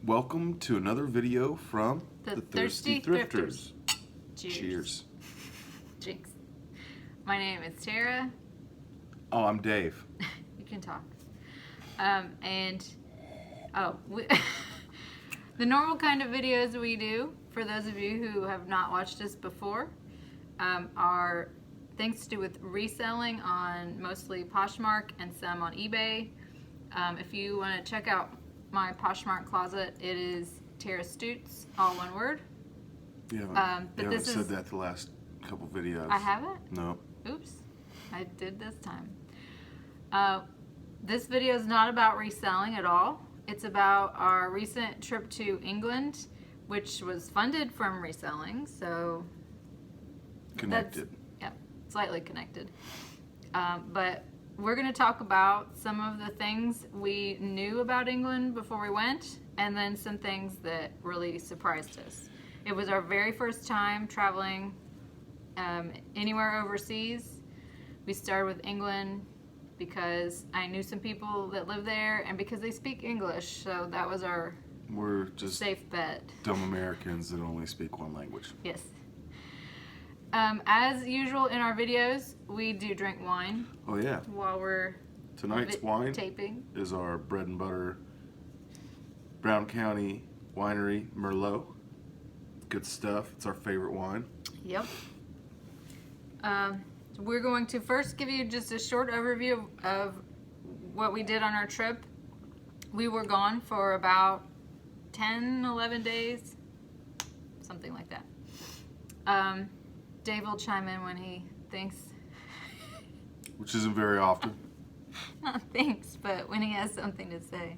Welcome to another video from The Thirsty Thrifters. Cheers. Jinx. My name is Tara. Oh, I'm Dave. You can talk. The normal kind of videos we do, for those of you who have not watched us before, are things to do with reselling on mostly Poshmark and some on eBay. If you want to check out my Poshmark closet, it is Tara Stutes, all one word. You But haven't this said is, that the last couple videos. I haven't? No. Oops, I did this time. This video is not about reselling at all. It's about our recent trip to England, which was funded from reselling, so Connected. Yeah, slightly connected. But we're going to talk about some of the things we knew about England before we went, and then some things that really surprised us. It was our very first time traveling anywhere overseas. We started with England because I knew some people that live there and because they speak English, so that was our We're just safe bet. dumb Americans that only speak one language. Yes. As usual in our videos, we do drink wine Oh yeah. while we're Tonight's wine taping. is our bread and butter Brown County Winery Merlot. Good stuff. It's our favorite wine. Yep. We're going to first give you just a short overview of what we did on our trip. We were gone for about 10, 11 days, something like that. Dave will chime in when he thinks, Which isn't very often. not thinks, but when he has something to say.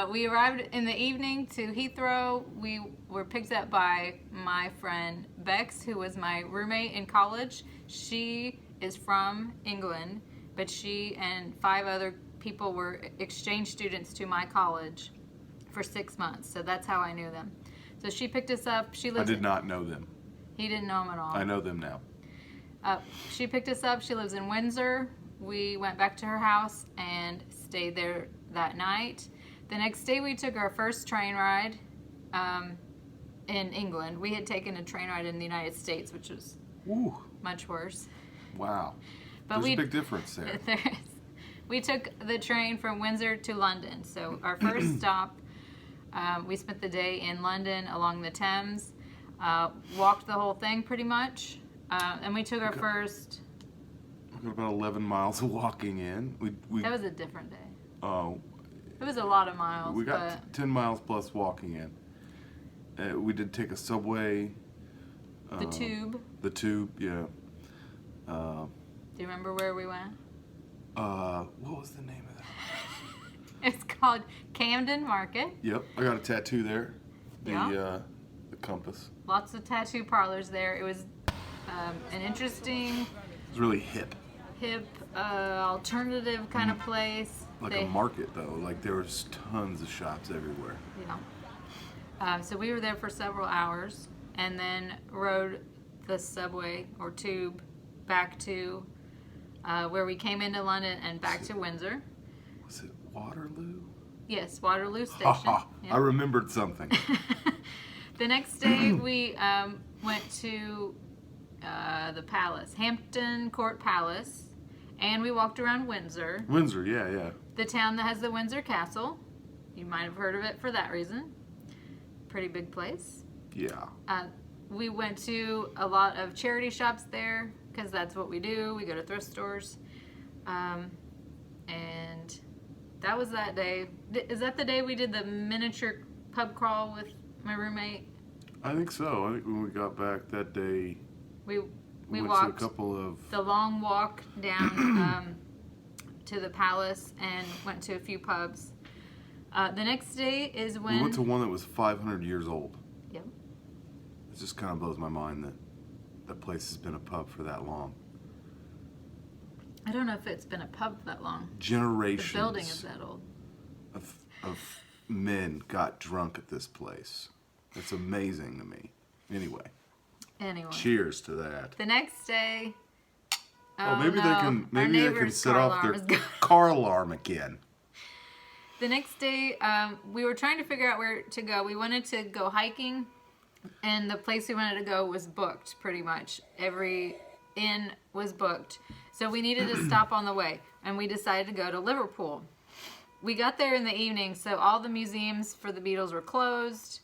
We arrived in the evening to Heathrow. We were picked up by my friend Bex, who was my roommate in college. She is from England, but she and 5 other people were exchange students to my college for 6 months. So that's how I knew them. So she picked us up. She I lives. did not know them. He didn't know them at all. I know them now. She picked us up. She lives in Windsor. We went back to her house and stayed there that night. The next day we took our first train ride in England. We had taken a train ride in the United States, which was Ooh. much worse. Wow. But There's a big difference there. There is. We took the train from Windsor to London. So our first stop, we spent the day in London along the Thames, walked the whole thing pretty much, and we took our first. We got about 11 miles of walking in. We That was a different day. Oh. It was a lot of miles. We got 10 miles plus walking in. We did take a subway. The Tube. The Tube, yeah. Do you remember where we went? What was the name of that? It's called Camden Market. Yep, I got a tattoo there. Yeah. The compass. Lots of tattoo parlors there. It was an interesting, It's really hip. hip, alternative kind of place. Like a market, though. Like there was tons of shops everywhere. Yeah. So we were there for several hours and then rode the subway or tube back to where we came into London and back to Windsor. Was it Waterloo? Yes, Waterloo Ha Station. ha! Yeah. I remembered something. The next day we went to the palace, Hampton Court Palace, and we walked around Windsor. Windsor, yeah. The town that has the Windsor Castle. You might have heard of it for that reason. Pretty big place. Yeah. We went to a lot of charity shops there because that's what we do. We go to thrift stores. And that was that day. Is that the day we did the miniature pub crawl with my roommate? I think so. I think when we got back that day, We went walked to a couple of... the long walk down to the palace and went to a few pubs. The next day is when... We went to one that was 500 years old. Yep. It just kind of blows my mind that that place has been a pub for that long. I don't know if it's been a pub that long. Generations The building is that old. of men got drunk at this place. It's amazing to me. Anyway, cheers to that. The next day... Oh, maybe no. they can Our set neighbor's car off alarm their is going. car alarm again. The next day, we were trying to figure out where to go. We wanted to go hiking, and the place we wanted to go was booked pretty much. Every inn was booked. So we needed to stop on the way, and we decided to go to Liverpool. We got there in the evening, so all the museums for the Beatles were closed.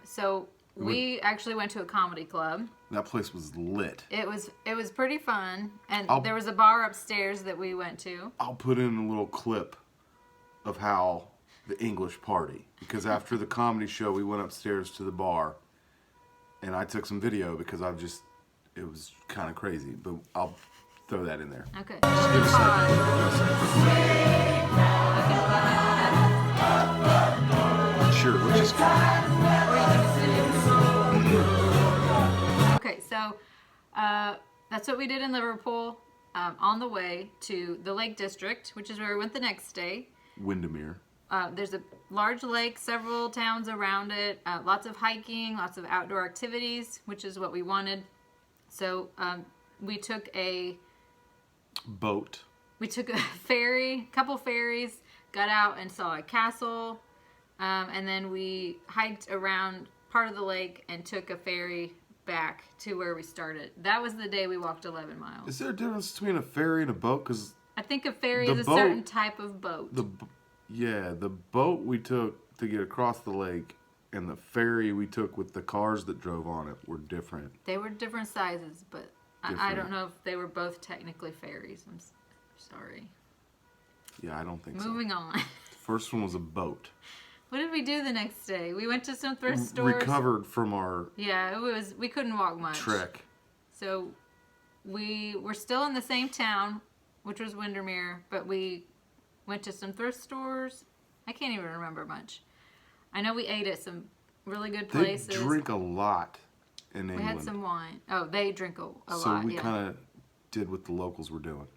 So we actually went to a comedy club. That place was lit. It was pretty fun, and there was a bar upstairs that we went to. I'll put in a little clip of how the English party, because after the comedy show we went upstairs to the bar, and I took some video because it was kind of crazy, but I'll throw that in there. Okay. Just give a second. Sure, we'll just Okay, so that's what we did in Liverpool. On the way to the Lake District, which is where we went the next day. Windermere. There's a large lake, several towns around it, lots of hiking, lots of outdoor activities, which is what we wanted. So we took a boat. We took a ferry, couple ferries, got out and saw a castle, and then we hiked around part of the lake and took a ferry back to where we started. That was the day we walked 11 miles. Is there a difference between a ferry and a boat? Because I think a ferry is a certain type of boat. The boat we took to get across the lake and the ferry we took with the cars that drove on it were different. They were different sizes, but I don't know if they were both technically ferries. I'm sorry. Yeah, I don't think so. Moving on. The first one was a boat. What did we do the next day? We went to some thrift stores. Recovered from our we couldn't walk much. Trek. So we were still in the same town, which was Windermere, but we went to some thrift stores. I can't even remember much. I know we ate at some really good places. They drink a lot in England. We had some wine. Oh, they drink a lot. So we kind of did what the locals were doing.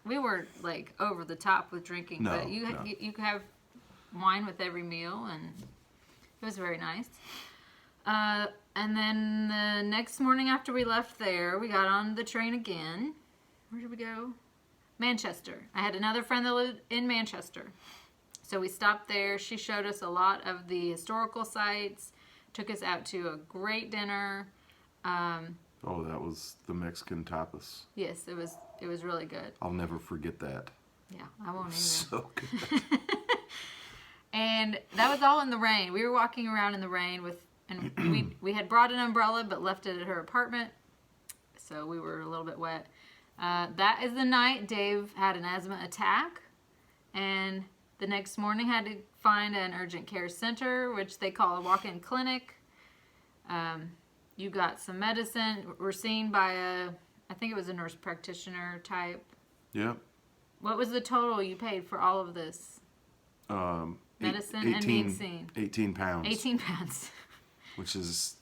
We were like over the top with drinking, but you could have wine with every meal, and it was very nice. And then the next morning after we left there, we got on the train again. Where did we go? Manchester. I had another friend that lived in Manchester. So we stopped there. She showed us a lot of the historical sites, took us out to a great dinner. That was the Mexican tapas. Yes, it was really good. I'll never forget that. Yeah, I won't either. So good. And that was all in the rain. We were walking around in the rain and we had brought an umbrella but left it at her apartment. So we were a little bit wet. That is the night Dave had an asthma attack, and the next morning had to find an urgent care center, which they call a walk-in clinic. You got some medicine. We're seen by I think it was a nurse practitioner type. Yep. What was the total you paid for all of this? Medicine and being seen. 18 pounds. 18 pounds. Which is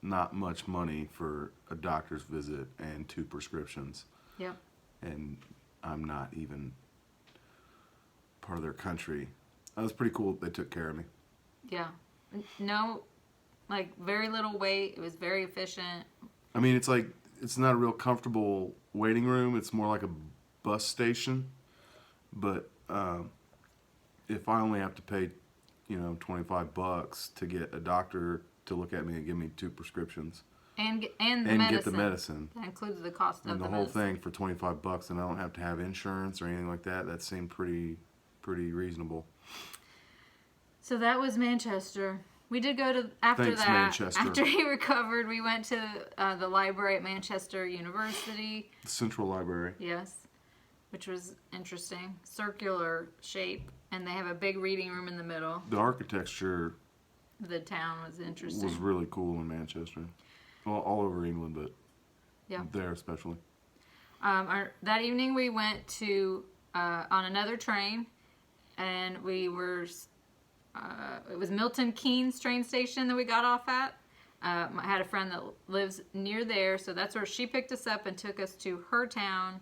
not much money for a doctor's visit and 2 prescriptions. Yep. And I'm not even part of their country. That was pretty cool. They took care of me. Yeah. No, very little wait. It was very efficient. I mean, it's not a real comfortable waiting room. It's more like a bus station. But if I only have to pay, $25 to get a doctor to look at me and give me 2 prescriptions. And medicine. Get the medicine. That includes the cost of and the whole medicine. thing for $25, and I don't have to have insurance or anything like that. That seemed pretty reasonable. So that was Manchester. We did go to Manchester. After he recovered, we went to the library at Manchester University. The Central Library. Yes, which was interesting, circular shape, and they have a big reading room in the middle. The architecture. The town was interesting. Was really cool in Manchester. Well, all over England, but there especially. That evening we went to on another train, and we were. It was Milton Keynes train station that we got off at. I had a friend that lives near there, so that's where she picked us up and took us to her town,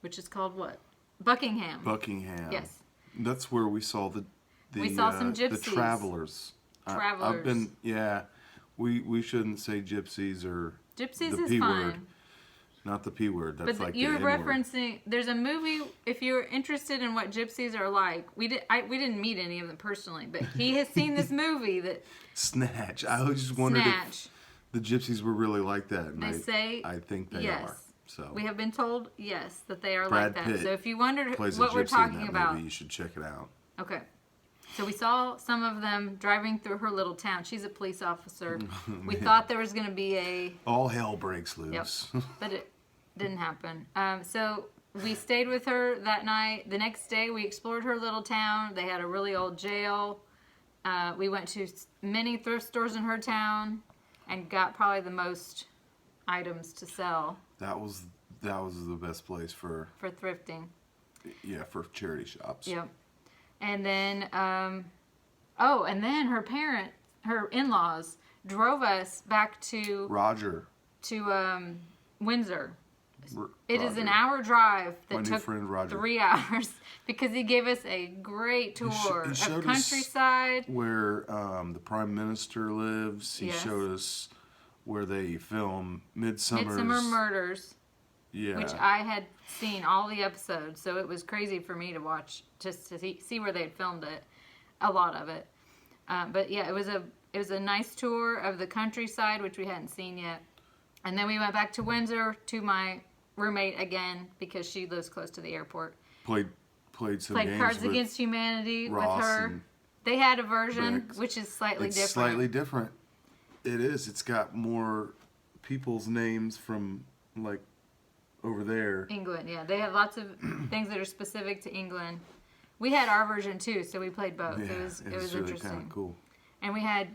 which is called what? Buckingham. Buckingham. Yes. That's where we saw we saw some gypsies. The travelers. Travelers. We shouldn't say gypsies or gypsies the is P fine. word. Not the P word. That's But like you're the N word. referencing. There's a movie. If you're interested in what gypsies are like, we didn't meet any of them personally, but he has seen this movie that Snatch. I always just wondered Snatch. if the gypsies were really like that. And They say I think they yes. are. So We have been told yes that they are Brad like that. Pitt So if you wondered plays what a we're gypsy talking in that about, movie. You should check it out. okay. So we saw some of them driving through her little town. She's a police officer. We thought there was going to be a All hell breaks loose. Yep. But it didn't happen. So we stayed with her that night. The next day, we explored her little town. They had a really old jail. We went to many thrift stores in her town and got probably the most items to sell That was the best place for thrifting. for charity shops. Yep. And then, and then her in-laws drove us back to Roger. Windsor. It is an Roger. hour drive My that new took friend Roger. 3 hours because he gave us a great tour he of showed us countryside. Where the Prime Minister lives. He Yes. showed us where they film Midsummer Murders, Yeah. which I had seen all the episodes, so it was crazy for me to watch just to see where they'd filmed it, a lot of it. But yeah, it was a nice tour of the countryside, which we hadn't seen yet. And then we went back to Windsor to my roommate again because she lives close to the airport. Played some games Cards with Against Humanity Ross with her. and They had a version Briggs. which is slightly It's different. slightly different. It is. It's got more people's names from like over there. England, yeah. They have lots of things that are specific to England. We had our version too, so we played both. Yeah, it was really interesting. kind of cool. And we had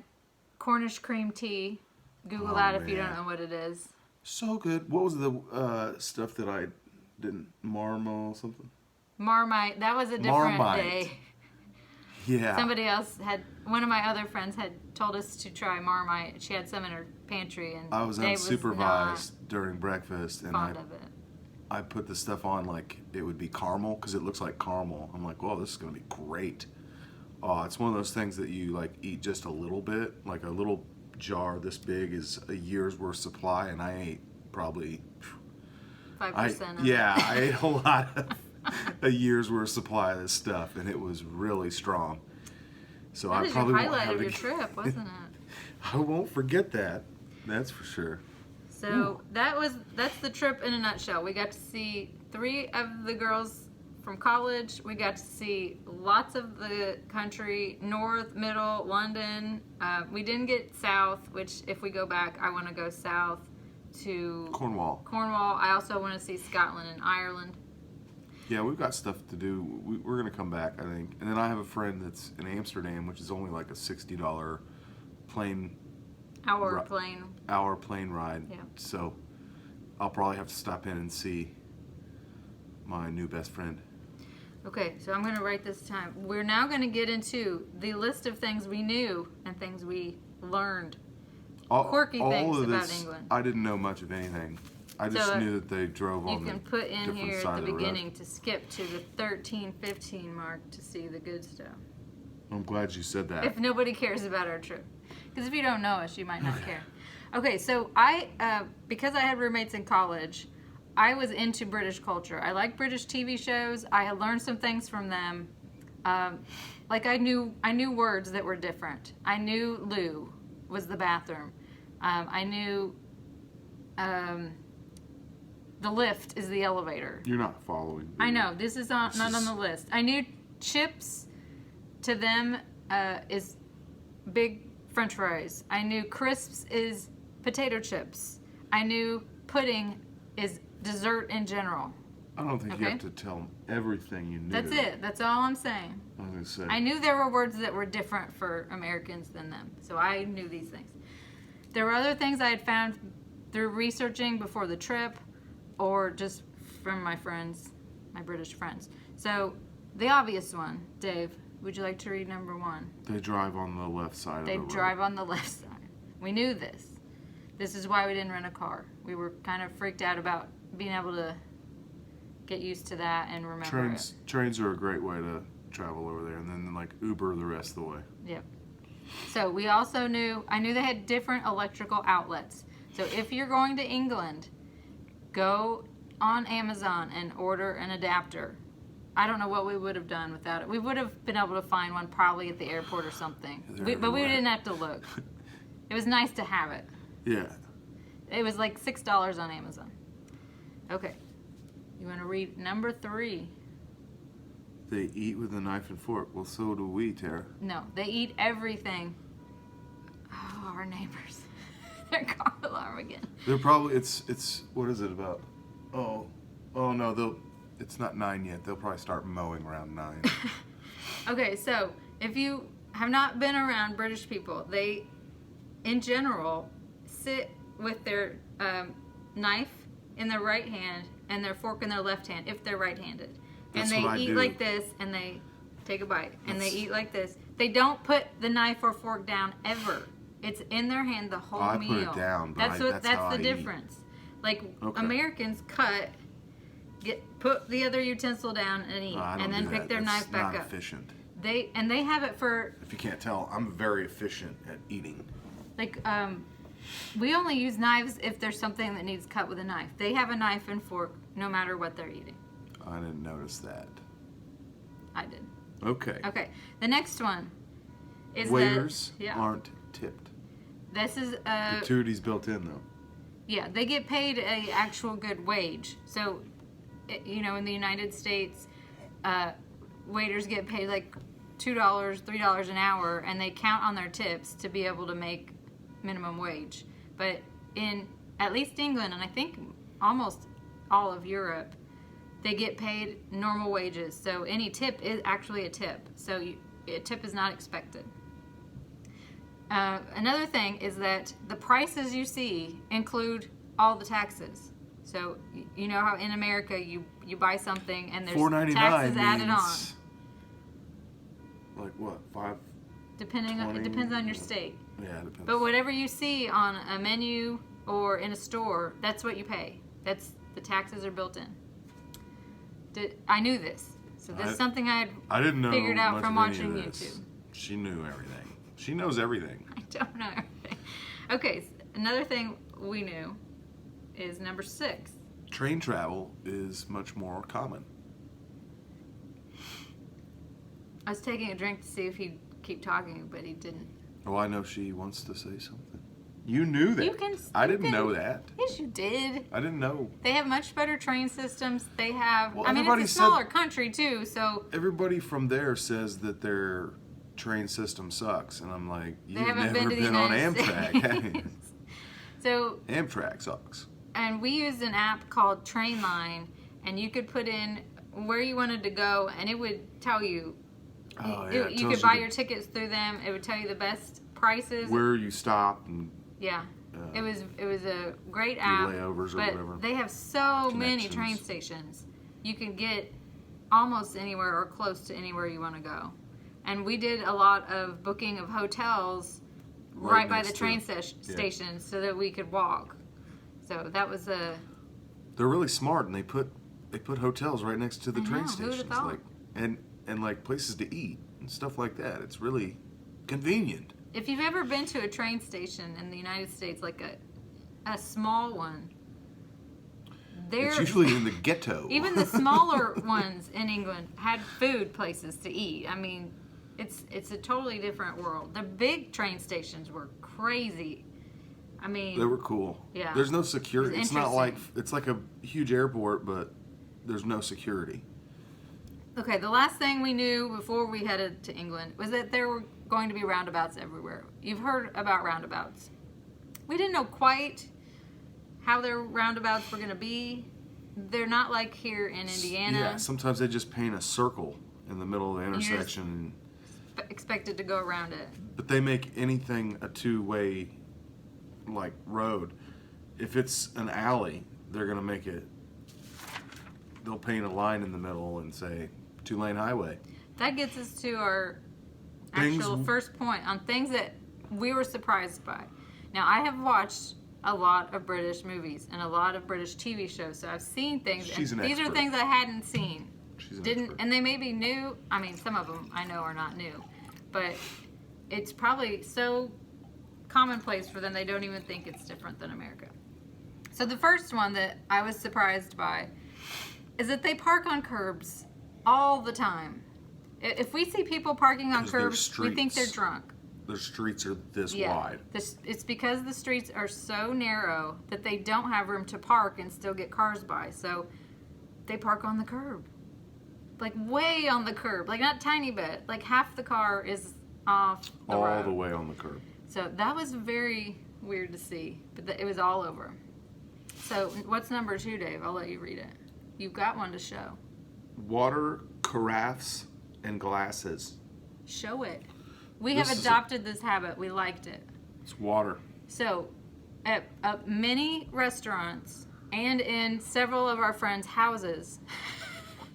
Cornish cream tea. Google Oh, that if you don't man. know what it is. So good. What was the stuff that I didn't Marmo something? Marmite. That was a different Marmite. day. Yeah. Somebody else one of my other friends had told us to try Marmite. She had some in her pantry, and I was Dave unsupervised during breakfast, not and fond of it. I put the stuff on like it would be caramel because it looks like caramel. I'm like, whoa, this is gonna be great. Oh, it's one of those things that you like eat just a little bit, like a little jar this big is a year's worth supply, and I ate probably 5% of I ate a lot of a year's worth supply of this stuff, and it was really strong. So That I is probably your won't highlight have of it your again. trip, wasn't it? I won't forget that. That's for sure. So that's the trip in a nutshell. We got to see 3 of the girls from college. We got to see lots of the country, north, middle, London. We didn't get south, which if we go back, I want to go south to Cornwall. I also want to see Scotland and Ireland. Yeah, we've got stuff to do. We're going to come back, I think. And then I have a friend that's in Amsterdam, which is only like a $60 plane Our Ri- plane ride. Yeah. So I'll probably have to stop in and see my new best friend. Okay, so I'm going to write this time. We're now going to get into the list of things we knew and things we learned. Quirky things of about this, England. I didn't know much of anything. I just So, knew that they drove You on can the put in different here side at of the road. beginning to skip to the 13-15 mark to see the good stuff. I'm glad you said that. If nobody cares about our trip. Because if you don't know us, you might not care. Okay, so because I had roommates in college, I was into British culture. I like British TV shows. I had learned some things from them. Like I knew words that were different. I knew loo was the bathroom. I knew the lift is the elevator. You're not following. I know, this is not on the list. I knew chips to them is big French fries. I knew crisps is potato chips. I knew pudding is dessert in general. I don't think you Okay. have to tell them everything you knew. That's it. That's all I'm saying. I was going to say. I knew there were words that were different for Americans than them. So I knew these things. There were other things I had found through researching before the trip or just from my friends, my British friends. So the obvious one, Dave, would you like to read number 1? They drive on the left side They of the road. drive on the left side. We knew this. This is why we didn't rent a car. We were kind of freaked out about being able to get used to that and remember Trains are a great way to travel over there, and then like Uber the rest of the way. it. Yep. So we also I knew they had different electrical outlets. So if you're going to England, go on Amazon and order an adapter. I don't know what we would have done without it. We would have been able to find one probably at the airport or something. But we didn't have to look. It was nice to have it. Yeah. It was like $6 on Amazon. Okay. You want to read number 3? They eat with a knife and fork. Well, so do we, Tara. No, they eat everything. Oh, our neighbors. Their car alarm again. They're probably, it's what is it about? Oh no, it's not 9 yet. They'll probably start mowing around 9. Okay, so if you have not been around British people, they, in general, sit with their knife in their right hand and their fork in their left hand if they're right-handed. That's And what I they eat do. like this, and they take a bite, and they eat like this. They don't put the knife or fork down ever. It's in their hand the whole I meal. put it down, but that's how I the eat. difference. Like Okay. Americans cut, put the other utensil down and eat, I don't and then do pick that. their That's knife back not up. efficient. They have it for If you can't tell, I'm very efficient at eating. like we only use knives if there's something that needs cut with a knife. They have a knife and fork no matter what they're eating. I didn't notice that. I did. Okay. Okay. The next one is Waiters that, aren't tipped. This is Gratuity's built in though. yeah, they get paid a actual good wage. So, you know, in the United States, waiters get paid like $2, $3 an hour, and they count on their tips to be able to make minimum wage. But in at least England, and I think almost all of Europe, they get paid normal wages. So any tip is actually a tip. So a tip is not expected. Another thing is that the prices you see include all the taxes. So you know how in America you buy something and there's $4.99 taxes added on. means like what? 5? Depending on, it 20, depends on your state. Yeah, it depends. But whatever you see on a menu or in a store, that's what you pay. That's the taxes are built in. I knew this, so this is something I didn't know figured out much from of any watching of this. YouTube. She knew everything. She knows everything. I don't know everything. Okay, so another thing we knew is number 6. Train travel is much more common. I was taking a drink to see if he'd keep talking, but he didn't. Oh, I know she wants to say something. You knew that. You can. I you didn't can- know that. Yes, you did. I didn't know. They have much better train systems. They have. Well, I mean, everybody it's a said- smaller country too, so Everybody from there says that their train system sucks, and I'm like, they you've haven't never been to the been on United Amtrak. States. So, Amtrak sucks. and we used an app called Trainline, and you could put in where you wanted to go, and it would tell you. Oh, yeah, it You tells could buy the- your tickets through them. It would tell you the best prices. Where you stop and Yeah. It was a great do app. layovers or but whatever. they have so many Connections. train stations. You can get almost anywhere or close to anywhere you want to go. And we did a lot of booking of hotels right by the next train to- station so that we could walk. So that was a They're really smart, and they put hotels right next to the I train know, who'd have stations, thought? like and like places to eat and stuff like that. It's really convenient. if you've ever been to a train station in the United States, like a small one, It's usually in the ghetto. even the smaller ones in England had food places to eat. I mean, it's a totally different world. The big train stations were crazy. I mean, They were cool. Yeah. There's no security. It was It's not like interesting. it's like a huge airport, but there's no security. okay, the last thing we knew before we headed to England was that there were going to be roundabouts everywhere. You've heard about roundabouts. We didn't know quite how their roundabouts were going to be. They're not like here in Indiana, Yeah. Sometimes they just paint a circle in the middle of the you're just- intersection, expected to go around it. but they make anything a two-way like road. If it's an alley, they're gonna make it. They'll paint a line in the middle and say 2-lane highway. That gets us to our Things- actual first point on things that we were surprised by. Now, I have watched a lot of British movies and a lot of British TV shows, so I've seen things. She's and an these are expert. things I hadn't seen. She's an Didn't, expert. and they may be new. I mean, some of them I know are not new, but it's probably so commonplace for them they don't even think it's different than America. So the first one that I was surprised by is that they park on curbs all the time. If we see people parking on 'Cause they're curbs, we think they're streets. drunk. Their streets are this Yeah, wide. it's because the streets are so narrow that they don't have room to park and still get cars by. So they park on the curb, like way on the curb, like not tiny bit, like half the car is off the All road. the way on the curb. So that was very weird to see, but it was all over. So what's number 2, Dave? I'll let you read it. You've got one to show. Water carafes and glasses. Show it. We This have is adopted this habit. We liked it. It's water. So, at many restaurants and in several of our friends' houses,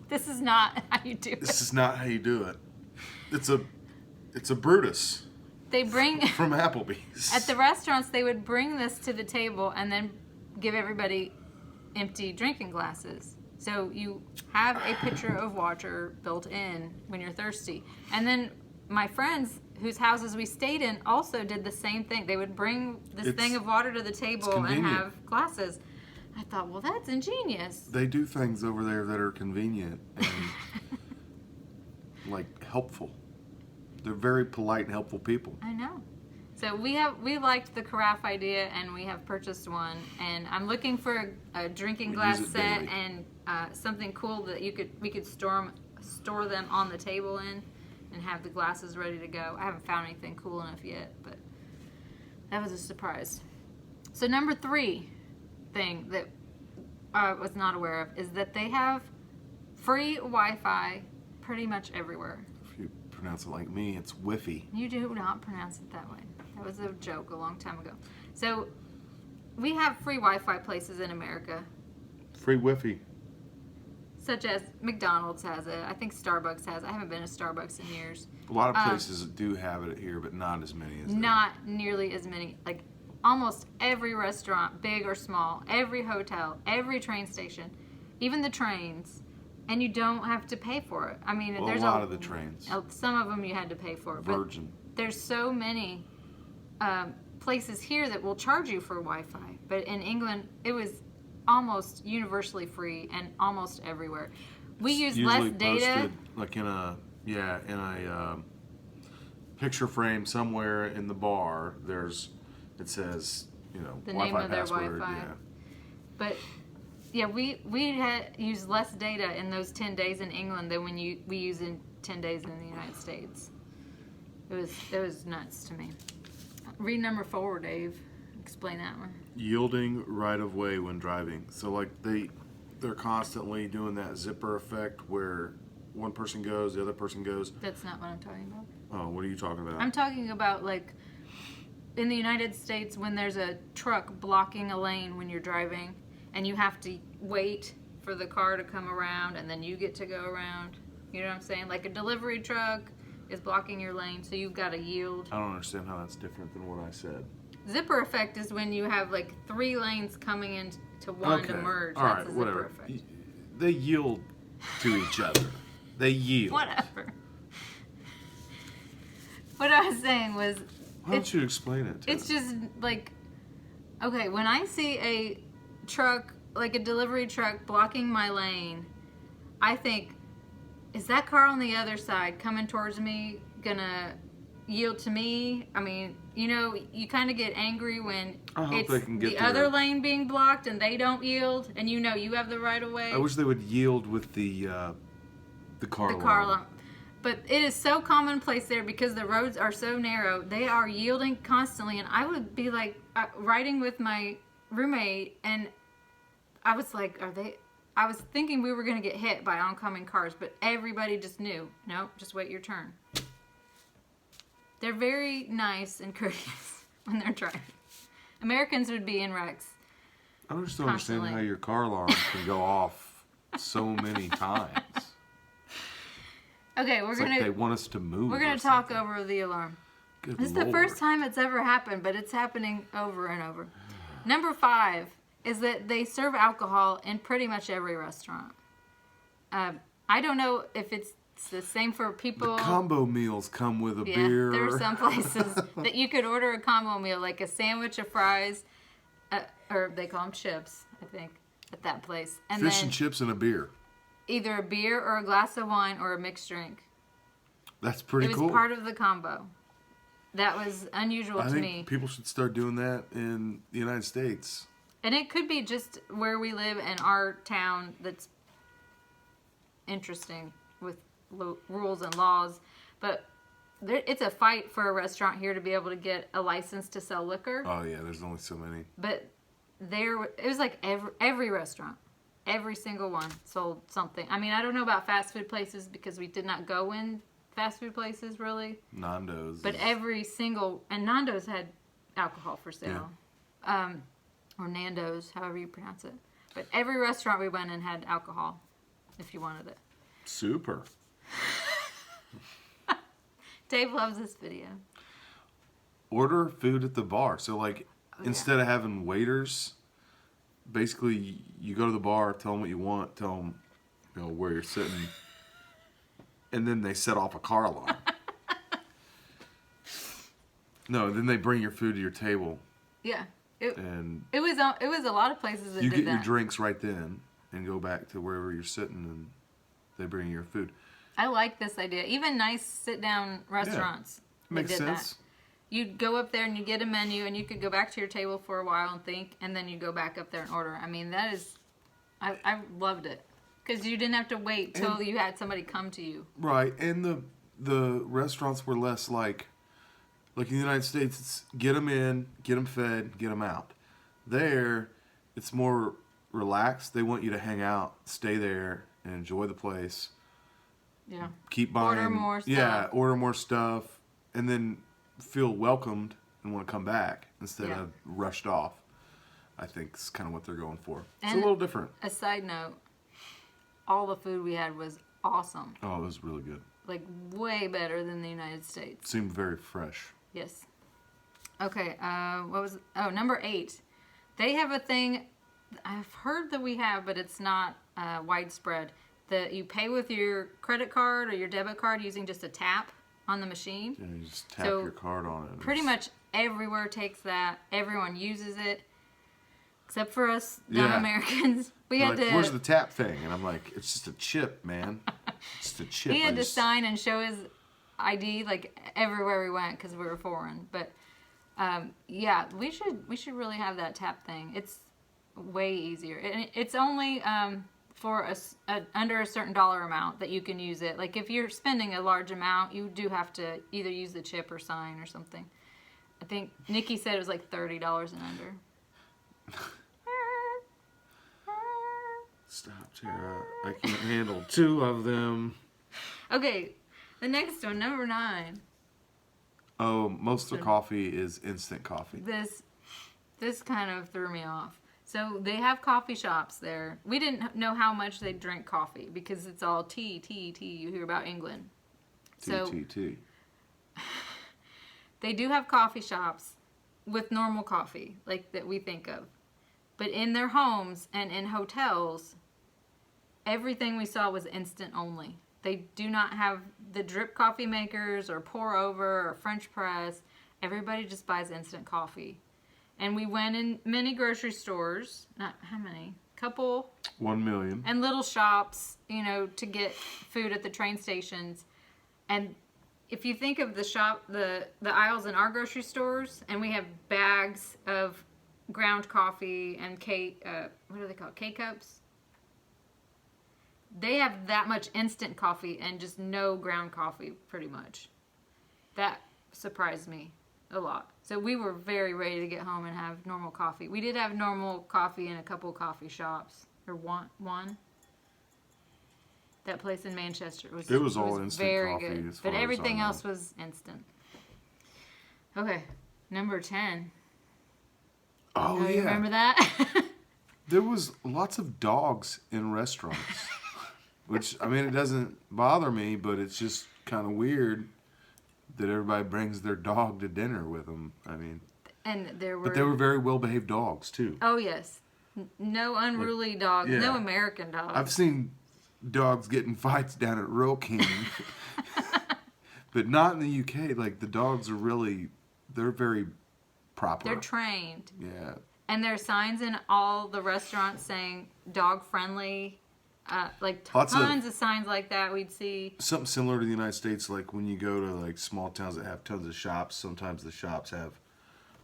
this is not how you do it. This is not how you do it. It's a Brutus They bring from Applebee's. at the restaurants. They would bring this to the table and then give everybody empty drinking glasses. So you have a pitcher of water built in when you're thirsty. And then my friends whose houses we stayed in also did the same thing. They would bring this thing of water to the table and convenient. have glasses. I thought, well, that's ingenious. They do things over there that are convenient and like helpful. They're very polite and helpful people. I know. So we liked the carafe idea, and we have purchased one. And I'm looking for a drinking We glass use it set daily. and something cool that we could store them on the table in, and have the glasses ready to go. I haven't found anything cool enough yet, but that was a surprise. So number 3 thing that I was not aware of is that they have free Wi-Fi pretty much everywhere. If you pronounce it like me, it's Wi-Fi. You do not pronounce it that way. That was a joke a long time ago. So we have free Wi-Fi places in America, Free Wi-Fi. such as McDonald's has it. I think Starbucks has it. I haven't been to Starbucks in years. A lot of places do have it here, but not as many as Not nearly as many. Like almost every restaurant, big or small, every hotel, every train station, even the trains, and you don't have to pay for it. I mean, Well, there's a lot of the trains. Some of them you had to pay for. But Virgin. there's so many places here that will charge you for Wi-Fi. But in England, it was almost universally free and almost everywhere. We use Usually less data. posted like in a picture frame somewhere in the bar. It says The Wi-Fi name of their password. Wi-Fi. Yeah. But yeah, we had used less data in those 10 days in England than we use in 10 days in the United States. It was nuts to me. Read number 4, Dave. Explain that one. Yielding right of way when driving. So like they're constantly doing that zipper effect where one person goes, the other person goes. That's not what I'm talking about. Oh, what are you talking about? I'm talking about like in the United States when there's a truck blocking a lane when you're driving and you have to wait for the car to come around and then you get to go around. You know what I'm saying? Like a delivery truck is blocking your lane, so you've got to yield. I don't understand how that's different than what I said. Zipper effect is when you have like 3 lanes coming into one to merge. All That's right, a zipper whatever. effect. They yield to each other. They yield. Whatever. What I was saying was, Why don't you explain it to it's us? just like, okay, when I see a truck, like a delivery truck blocking my lane, I think, is that car on the other side coming towards me gonna yield to me? I mean, you kind of get angry when I hope it's they can get the there. other lane being blocked and they don't yield, and you have the right of way. I wish they would yield with the car The line. car line. But it is so commonplace there because the roads are so narrow. They are yielding constantly, and I would be like riding with my roommate, and I was like, I was thinking we were going to get hit by oncoming cars, but everybody just knew, no, just wait your turn. They're very nice and courteous when they're driving. Americans would be in wrecks. I just don't understand Constantly. how your car alarm can go off so many times. Okay, It's like they want us to move. we're gonna or talk something. over the alarm. Good This is the Lord. first time it's ever happened, but it's happening over and over. Number 5 is that they serve alcohol in pretty much every restaurant. I don't know if it's the same for people. The combo meals come with a Yeah, beer. there are some places that you could order a combo meal, like a sandwich, of fries, or they call them chips, I think, at that place. And Fish then and chips and a beer. either a beer or a glass of wine or a mixed drink. That's pretty It was cool. part of the combo. That was unusual I to think me. people should start doing that in the United States. And it could be just where we live in our town that's interesting with rules and laws. But it's a fight for a restaurant here to be able to get a license to sell liquor. Oh yeah, there's only so many. But it was like every restaurant, every single one sold something. I mean, I don't know about fast food places because we did not go in fast food places really. Nando's. But every single, and Nando's had alcohol for sale. Or Nando's, however you pronounce it. But every restaurant we went in had alcohol, if you wanted it. Super. Dave loves this video. Order food at the bar. So like, instead of having waiters, basically you go to the bar, tell them what you want, tell them, where you're sitting, and then they set off a car alarm. No, then they bring your food to your table. Yeah. And it was a lot of places that you did get that. your drinks right then and go back to wherever you're sitting and they bring you your food. I like this idea. Even nice sit-down restaurants. they Makes did sense. That. You'd go up there and you get a menu and you could go back to your table for a while and think, and then you go back up there and order. I mean, I loved it. Because you didn't have to wait till you had somebody come to you. Right, and the restaurants were less like in the United States, it's get them in, get them fed, get them out. There, it's more relaxed. They want you to hang out, stay there, and enjoy the place. Yeah. Keep buying. Order more stuff. Yeah, order more stuff, and then feel welcomed and want to come back instead of rushed off. I think it's kind of what they're going for. It's a little different. A side note, all the food we had was awesome. Oh, it was really good. Like, way better than the United States. Seemed very fresh. Yes. Okay, number 8. They have a thing, I've heard that we have, but it's not widespread, that you pay with your credit card or your debit card using just a tap on the machine. And you just tap your card on it. Pretty much everywhere takes that. Everyone uses it. Except for us dumb Americans. We had to. Where's the tap thing? And I'm like, it's just a chip, man. It's just a chip. He had to sign and show his ID like everywhere we went because we were foreign. But we should really have that tap thing. It's way easier. It's only for under a certain dollar amount that you can use it. Like if you're spending a large amount, you do have to either use the chip or sign or something. I think Nikki said it was like $30 and under. Stop, Tara. I can't handle 2 of them. Okay, the next one, number 9. Oh, most of the coffee is instant coffee. This kind of threw me off. So they have coffee shops there. We didn't know how much they drink coffee because it's all tea. You hear about England. Tea. They do have coffee shops with normal coffee, like that we think of. But in their homes and in hotels, everything we saw was instant only. They do not have the drip coffee makers or pour over or French press. Everybody just buys instant coffee. And we went in many grocery stores, not how many, couple. 1 million. And little shops, to get food at the train stations. And if you think of the aisles in our grocery stores, and we have bags of ground coffee and what are they called? K-cups? They have that much instant coffee and just no ground coffee, pretty much. That surprised me a lot. So we were very ready to get home and have normal coffee. We did have normal coffee in a couple coffee shops. Or one. That place in Manchester was all instant very coffee, good. as far But as everything I know. else was instant. Okay, number 10. Oh, You remember that? There was lots of dogs in restaurants. Which, I mean, it doesn't bother me, but it's just kind of weird that everybody brings their dog to dinner with them. I mean, And there were. but they were very well-behaved dogs, too. Oh yes, no unruly dogs, yeah. no American dogs. I've seen dogs get in fights down at Royal King, but not in the UK. Like, the dogs are they're very proper. They're trained. Yeah. And there are signs in all the restaurants saying dog friendly. Like Lots tons of signs like that we'd see. Something similar to the United States, like when you go to like small towns that have tons of shops, sometimes the shops have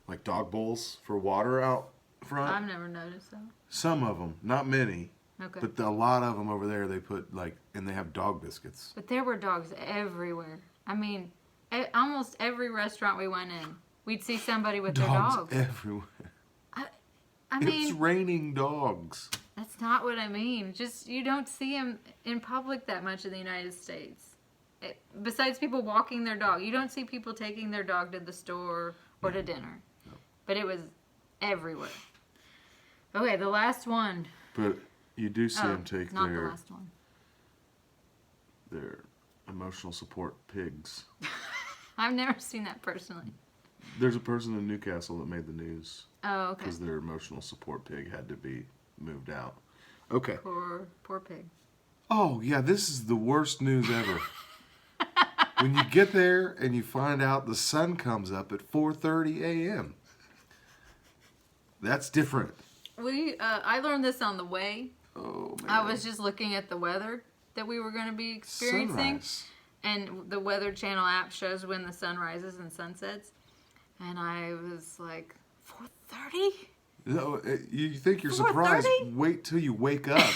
like dog bowls for water out front. I've never noticed that. Some of them, not many, Okay. but a lot of them over there they put like, and they have dog biscuits. But there were dogs everywhere. I mean, almost every restaurant we went in, we'd see somebody with their dogs. Everywhere. I mean, It's raining dogs. that's not what I mean. Just you don't see them in public that much in the United States. Besides people walking their dog, you don't see people taking their dog to the store or to dinner. No. But it was everywhere. Okay, the last one. But you do see them take not the last one. their emotional support pigs. I've never seen that personally. There's a person in Newcastle that made the news Oh, okay. because their emotional support pig had to be moved out. Okay. Poor pig. Oh, yeah, this is the worst news ever. When you get there and you find out the sun comes up at 4:30 a.m. That's different. I learned this on the way. Oh, man. I was just looking at the weather that we were going to be experiencing. Sunrise. And the Weather Channel app shows when the sun rises and sunsets. And I was like, 4:30? No, you think you're surprised. 4:30? Wait till you wake up.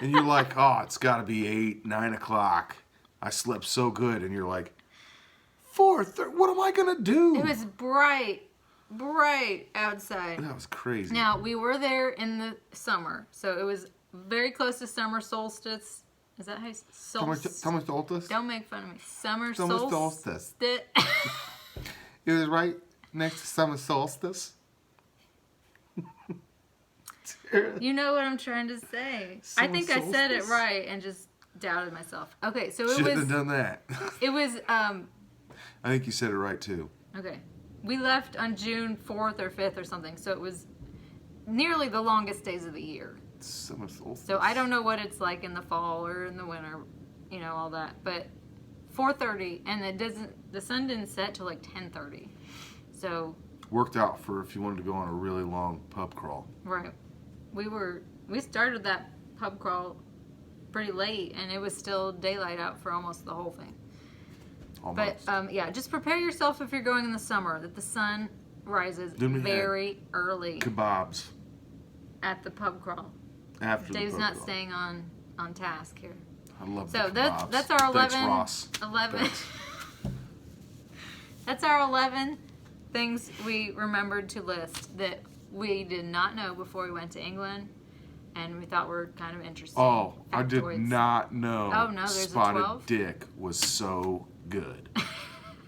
And you're like, oh, it's got to be 8, 9 o'clock. I slept so good. And you're like, 4:30? What am I going to do? It was bright outside. That was crazy. Now, we were there in the summer. So it was very close to summer solstice. Is that how you say solstice? Summer solstice? Don't make fun of me. Summer Summer solstice. solstice. It was right next to summer solstice. You know what I'm trying to say. I Summer think I said it solstice? right and just doubted myself. Okay, so it Shouldn't was have done that. it was I think you said it right too. okay. We left on June 4th or 5th or something. So it was nearly the longest days of the year. Summer solstice. So I don't know what it's like in the fall or in the winter, all that. But 4:30 and the sun didn't set till like 10:30. So Worked out for if you wanted to go on a really long pub crawl. right. We started that pub crawl pretty late and it was still daylight out for almost the whole thing. Almost. But yeah, just prepare yourself if you're going in the summer that the sun rises Then we had very early Kebabs at the pub crawl. after Dave's the pub not crawl. staying on task here. I love So the kebabs. that's our Thanks, 11. Ross. 11. Thanks. That's our 11 things we remembered to list that we did not know before we went to England, and we thought were kind of interesting. Oh, I did factoids. not know Oh, no, there's a Spotted 12? Dick was so good.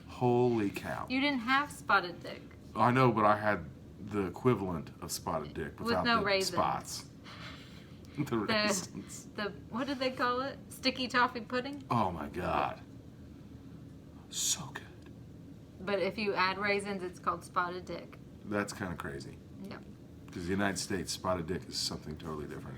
Holy cow. You didn't have spotted dick. I know, but I had the equivalent of Spotted Dick With without no the raisins. spots. The raisins. The what did they call it? Sticky toffee pudding. Oh my god. So good. But if you add raisins, it's called spotted dick. That's kind of crazy. Yep. Because the United States, Spotted Dick is something totally different.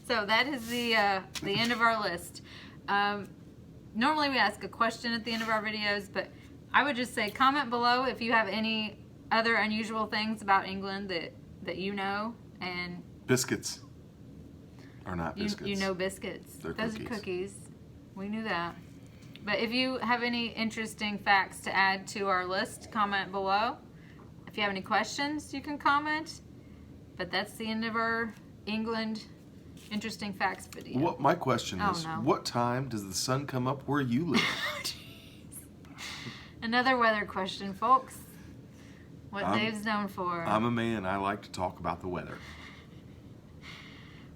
So that is the end of our list. Normally we ask a question at the end of our videos, but I would just say comment below if you have any other unusual things about England that you know, and Biscuits are not biscuits. you know biscuits. They're Those cookies. are cookies. We knew that. But if you have any interesting facts to add to our list, comment below. If you have any questions, you can comment. But that's the end of our England interesting facts video. What my question Oh, is, no. what time does the sun come up where you live? Another weather question, folks. What I'm- Dave's known for. I'm a man. I like to talk about the weather.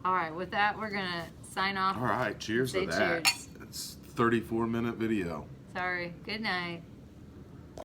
All right, with that, we're going to sign off. All right, cheers Say to that. cheers. It's a 34-minute video. Sorry. Good night.